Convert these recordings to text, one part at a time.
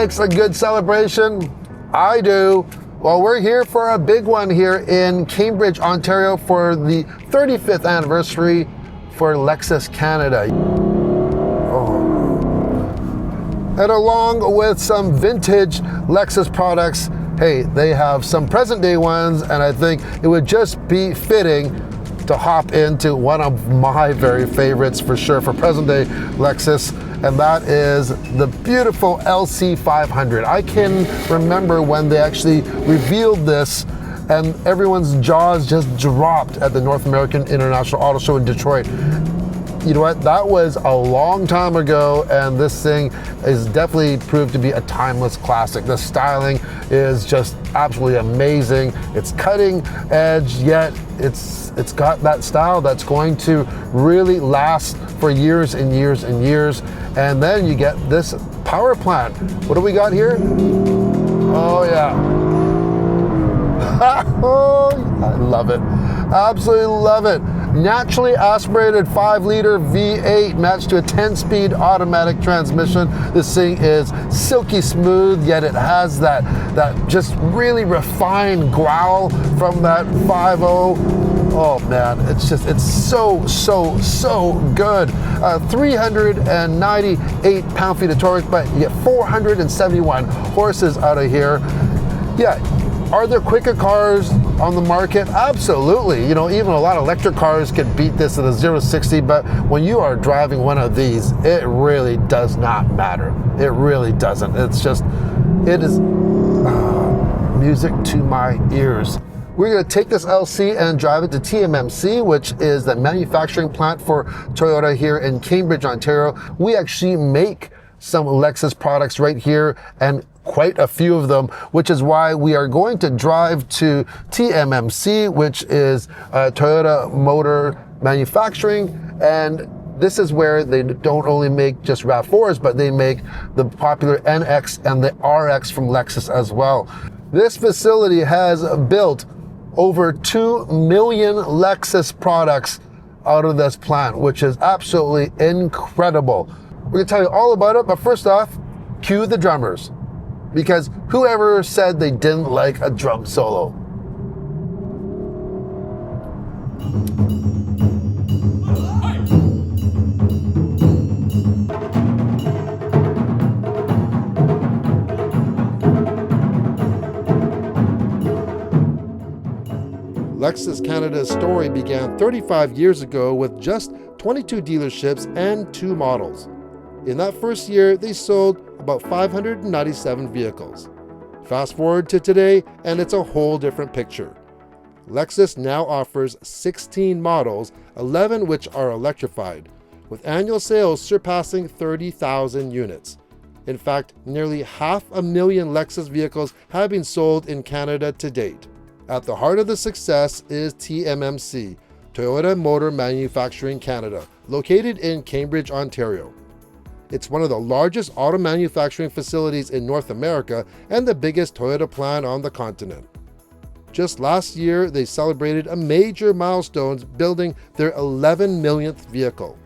likes a good celebration? I do. Well, we're here for a big one here in Cambridge, Ontario for the 35th anniversary for Lexus Canada. And along with some vintage Lexus products, hey, they have some present day ones, and I think it would just be fitting to hop into one of my very favorites for sure for present day Lexus, and that is the beautiful LC500. I can remember when they actually revealed this and everyone's jaws just dropped at the North American International Auto Show in Detroit. You know what, that was a long time ago, and this thing is definitely proved to be a timeless classic. The styling is just absolutely amazing. It's cutting edge, yet it's got that style that's going to really last for years and years and years. And then you get this power plant. What do we got here? Oh yeah. Oh, I love it. Absolutely love it. Naturally aspirated 5-liter V8 matched to a 10-speed automatic transmission. This thing is silky smooth, yet it has that just really refined growl from that 5.0. Oh man, it's so good. 398 pound-feet of torque, but you get 471 horses out of here. Yeah. Are there quicker cars on the market? Absolutely. You know, even a lot of electric cars can beat this at a 0-60, but when you are driving one of these, it really does not matter. It really doesn't. It's just, it is music to my ears. We're going to take this LC and drive it to TMMC, which is the manufacturing plant for Toyota here in Cambridge, Ontario. We actually make some Lexus products right here, and quite a few of them, which is why we are going to drive to TMMC, which is Toyota Motor Manufacturing. And this is where they don't only make just RAV4s, but they make the popular NX and the RX from Lexus as well. This facility has built over 2 million Lexus products out of this plant, which is absolutely incredible. We're gonna tell you all about it, but first off, cue the drummers. Because whoever said they didn't like a drum solo? Lexus Canada's story began 35 years ago with just 22 dealerships and 2 models. In that first year, they sold about 597 vehicles. Fast forward to today, and it's a whole different picture. Lexus now offers 16 models, 11 which are electrified, with annual sales surpassing 30,000 units. In fact, nearly 500,000 Lexus vehicles have been sold in Canada to date. At the heart of the success is TMMC, Toyota Motor Manufacturing Canada, located in Cambridge, Ontario. It's one of the largest auto manufacturing facilities in North America and the biggest Toyota plant on the continent. Just last year, they celebrated a major milestone, building their 11 millionth vehicle.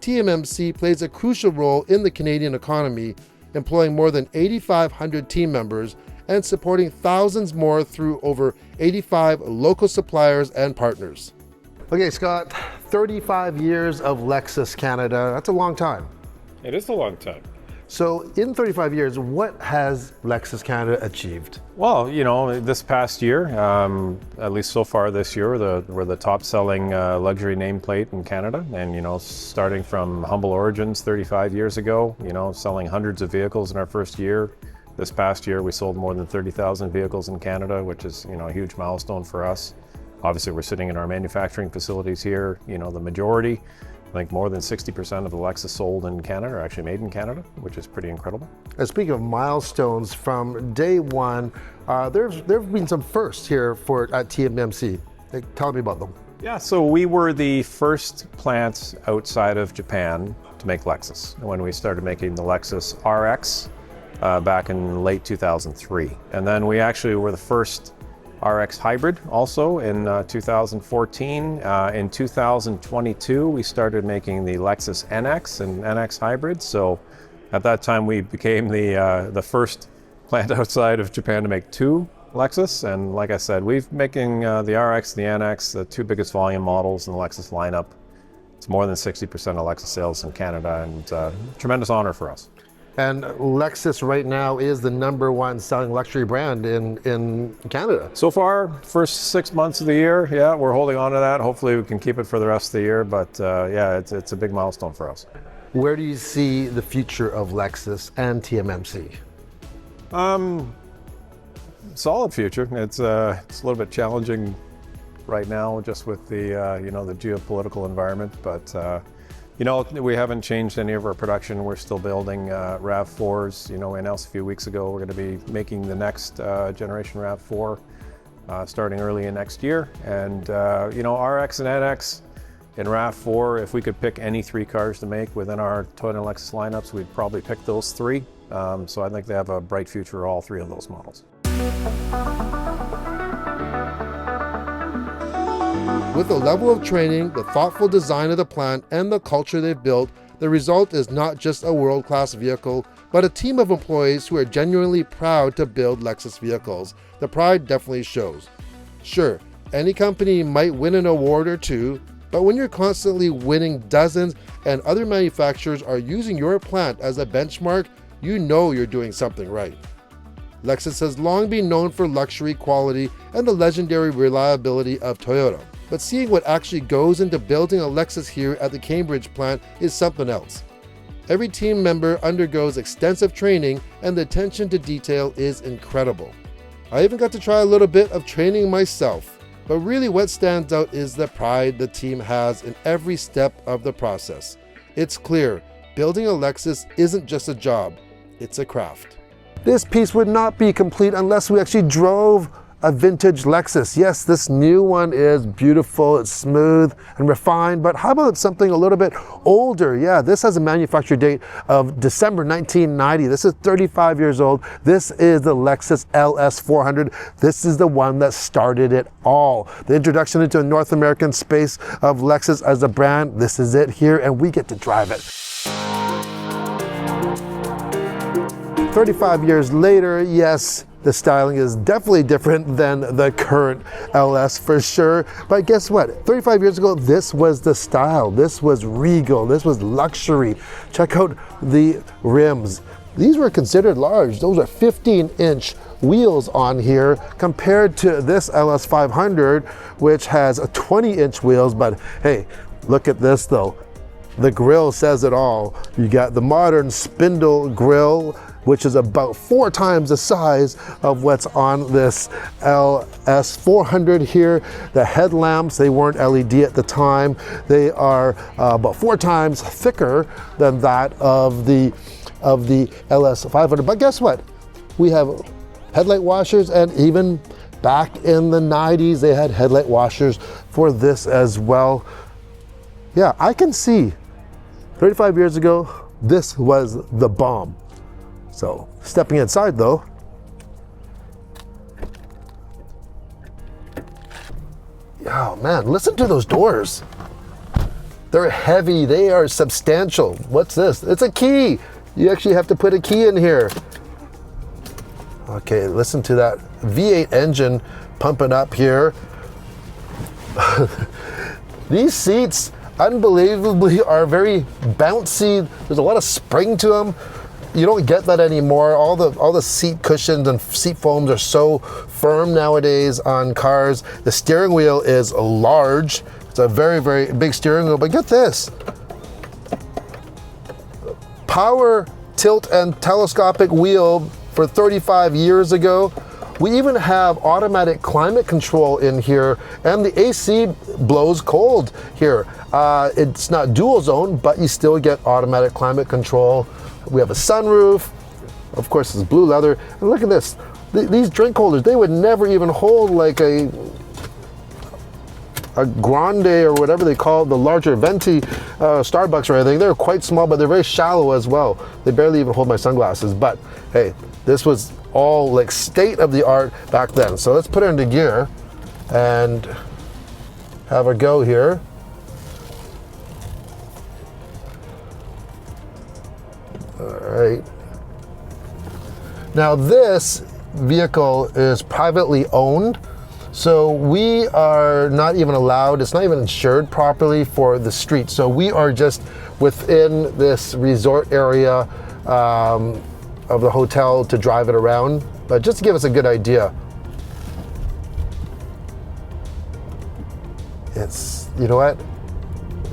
TMMC plays a crucial role in the Canadian economy, employing more than 8,500 team members and supporting thousands more through over 85 local suppliers and partners. Okay, Scott, 35 years of Lexus Canada, that's a long time. It is a long time. So in 35 years, what has Lexus Canada achieved? Well, you know, this past year, at least so far this year, we're the top selling luxury nameplate in Canada. And, you know, starting from humble origins 35 years ago, you know, selling hundreds of vehicles in our first year. This past year, we sold more than 30,000 vehicles in Canada, which is, you know, a huge milestone for us. Obviously, we're sitting in our manufacturing facilities here. You know, the majority, I think more than 60% of the Lexus sold in Canada are actually made in Canada, which is pretty incredible. And speaking of milestones, from day one, there have been some firsts here at TMMC. Tell me about them. Yeah, so we were the first plant outside of Japan to make Lexus when we started making the Lexus RX back in late 2003. And then we actually were the first RX hybrid also in 2014. In 2022, we started making the Lexus NX and NX hybrid. So At that time, we became the first plant outside of Japan to make 2 Lexus. And like I said, we've making the RX and the NX, the 2 biggest volume models in the Lexus lineup. It's more than 60% of Lexus sales in Canada, and tremendous honor for us. And Lexus right now is the #1 selling luxury brand in Canada. So far, first 6 months of the year, yeah, we're holding on to that. Hopefully we can keep it for the rest of the year, but yeah, it's a big milestone for us. Where do you see the future of Lexus and TMMC? Solid future. It's a little bit challenging right now, just with the the geopolitical environment, but we haven't changed any of our production. We're still building RAV4s. We announced a few weeks ago we're going to be making the next generation RAV4 starting early in next year. And RX and NX and RAV4, if we could pick any 3 cars to make within our Toyota and Lexus lineups, we'd probably pick those 3. So I think they have a bright future, all 3 of those models. With the level of training, the thoughtful design of the plant, and the culture they've built, the result is not just a world-class vehicle, but a team of employees who are genuinely proud to build Lexus vehicles. The pride definitely shows. Sure, any company might win an award or 2, but when you're constantly winning dozens and other manufacturers are using your plant as a benchmark, you know you're doing something right. Lexus has long been known for luxury, quality, and the legendary reliability of Toyota. But seeing what actually goes into building a Lexus here at the Cambridge plant is something else. Every team member undergoes extensive training, and the attention to detail is incredible. I even got to try a little bit of training myself, but really what stands out is the pride the team has in every step of the process. It's clear, building a Lexus isn't just a job, it's a craft. This piece would not be complete unless we actually drove a vintage Lexus. Yes, this new one is beautiful, it's smooth and refined, but how about something a little bit older? Yeah, this has a manufacture date of December 1990. This is 35 years old. This is the Lexus LS400. This is the one that started it all. The introduction into a North American space of Lexus as a brand. This is it here, and we get to drive it. 35 years later, yes, the styling is definitely different than the current LS for sure. But guess what? 35 years ago, this was the style. This was regal. This was luxury. Check out the rims. These were considered large. Those are 15-inch wheels on here compared to this LS500, which has 20-inch wheels. But hey, look at this though. The grille says it all. You got the modern spindle grille, which is about 4 times the size of what's on this LS400 here. The headlamps, they weren't LED at the time. They are about 4 times thicker than that of the LS500. But guess what? We have headlight washers, and even back in the 90s, they had headlight washers for this as well. Yeah, I can see 35 years ago, this was the bomb. So, stepping inside though, oh man, listen to those doors. They're heavy, they are substantial. What's this? It's a key. You actually have to put a key in here. Okay, listen to that V8 engine pumping up here. These seats, unbelievably, are very bouncy. There's a lot of spring to them. You don't get that anymore. All the seat cushions and seat foams are so firm nowadays on cars. The steering wheel is large. It's a very, very big steering wheel, but get this. Power tilt and telescopic wheel for 35 years ago. We even have automatic climate control in here, and the AC blows cold here. It's not dual zone, but you still get automatic climate control. We have a sunroof. Of course, it's blue leather. And look at this. These drink holders, they would never even hold like a grande or whatever they call it, the larger venti Starbucks or anything. They're quite small, but they're very shallow as well. They barely even hold my sunglasses. But hey, this was all like state of the art back then. So let's put it into gear and have a go here. right. Now this vehicle is privately owned, so we are not even allowed, it's not even insured properly for the street. So we are just within this resort area of the hotel to drive it around. But just to give us a good idea, it's, you know what?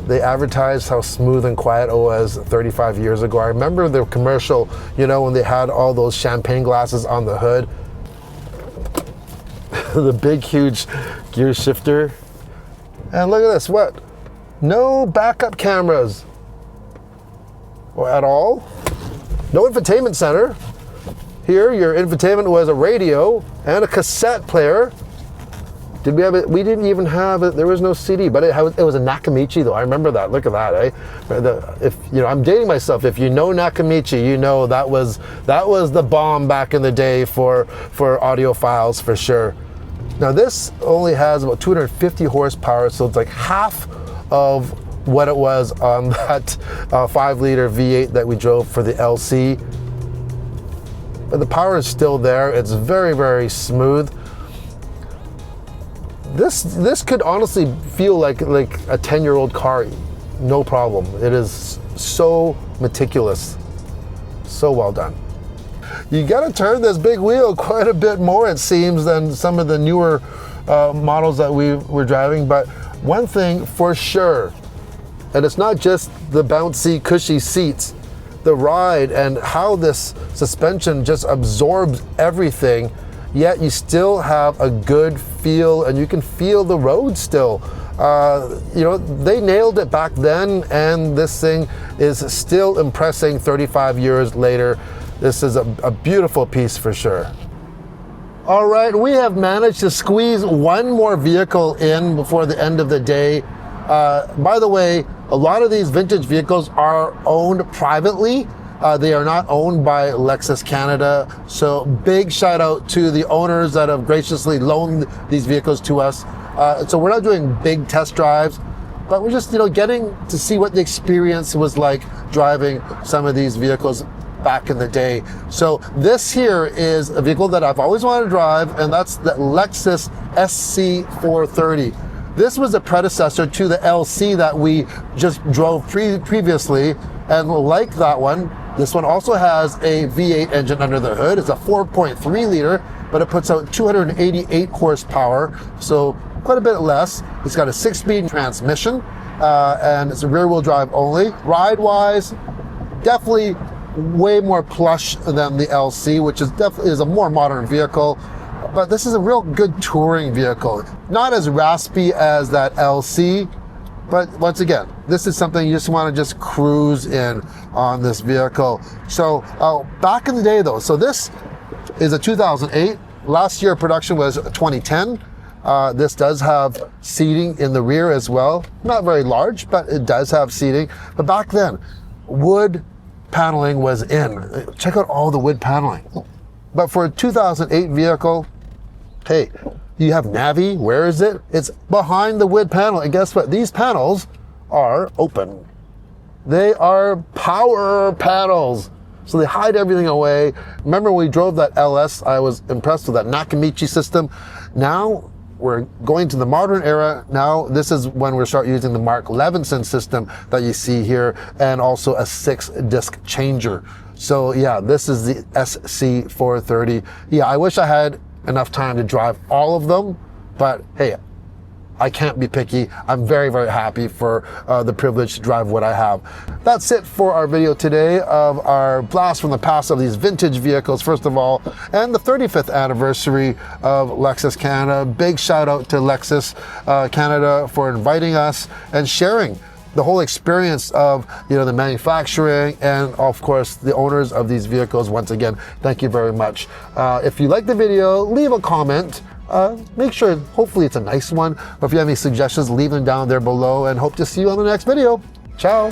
They advertised how smooth and quiet it was 35 years ago. I remember the commercial, you know, when they had all those champagne glasses on the hood. The big, huge gear shifter. And look at this, what? No backup cameras at all. No infotainment center. Here, your infotainment was a radio and a cassette player. Did we have it? We didn't even have it. There was no CD, but it was a Nakamichi though. I remember that. Look at that, eh? If you know, I'm dating myself. If you know Nakamichi, you know that was the bomb back in the day for audiophiles for sure. Now this only has about 250 horsepower, so it's like half of what it was on that 5-liter V8 that we drove for the LC. But the power is still there. It's very, very smooth. This could honestly feel like a 10-year-old car, no problem. It is so meticulous, so well done. You gotta turn this big wheel quite a bit more, it seems, than some of the newer models that we were driving. But one thing for sure, and it's not just the bouncy, cushy seats, the ride and how this suspension just absorbs everything, yet you still have a good feel and you can feel the road still. You know, they nailed it back then, and this thing is still impressing 35 years later. This is a beautiful piece for sure. All right, we have managed to squeeze one more vehicle in before the end of the day. By the way, a lot of these vintage vehicles are owned privately. They are not owned by Lexus Canada. So big shout out to the owners that have graciously loaned these vehicles to us. So we're not doing big test drives, but we're just, you know, getting to see what the experience was like driving some of these vehicles back in the day. So this here is a vehicle that I've always wanted to drive, and that's the Lexus SC430. This was a predecessor to the LC that we just drove previously, and like that one, this one also has a V8 engine under the hood. It's a 4.3 liter, but it puts out 288 horsepower, so quite a bit less. It's got a 6-speed transmission, and it's a rear-wheel drive only. Ride-wise, definitely way more plush than the LC, which is a more modern vehicle. But this is a real good touring vehicle. Not as raspy as that LC, but once again, this is something you just want to just cruise in on this vehicle. So back in the day though, so this is a 2008. Last year production was 2010. This does have seating in the rear as well. Not very large, but it does have seating. But back then, wood paneling was in. Check out all the wood paneling. But for a 2008 vehicle, hey, you have Navi. Where is it? It's behind the wood panel. And guess what? These panels are open. They are power panels. So they hide everything away. Remember when we drove that LS, I was impressed with that Nakamichi system. Now we're going to the modern era. Now this is when we start using the Mark Levinson system that you see here, and also a 6-disc changer. So yeah, this is the SC430. Yeah, I wish I had enough time to drive all of them, but hey, I can't be picky. I'm very, very happy for the privilege to drive what I have. That's it for our video today of our blast from the past of these vintage vehicles, first of all, and the 35th anniversary of Lexus Canada. Big shout out to Lexus Canada for inviting us and sharing the whole experience of, you know, the manufacturing and of course the owners of these vehicles. Once again, thank you very much. If you like the video, leave a comment. Make sure, hopefully it's a nice one, but if you have any suggestions, leave them down there below, and hope to see you on the next video. Ciao.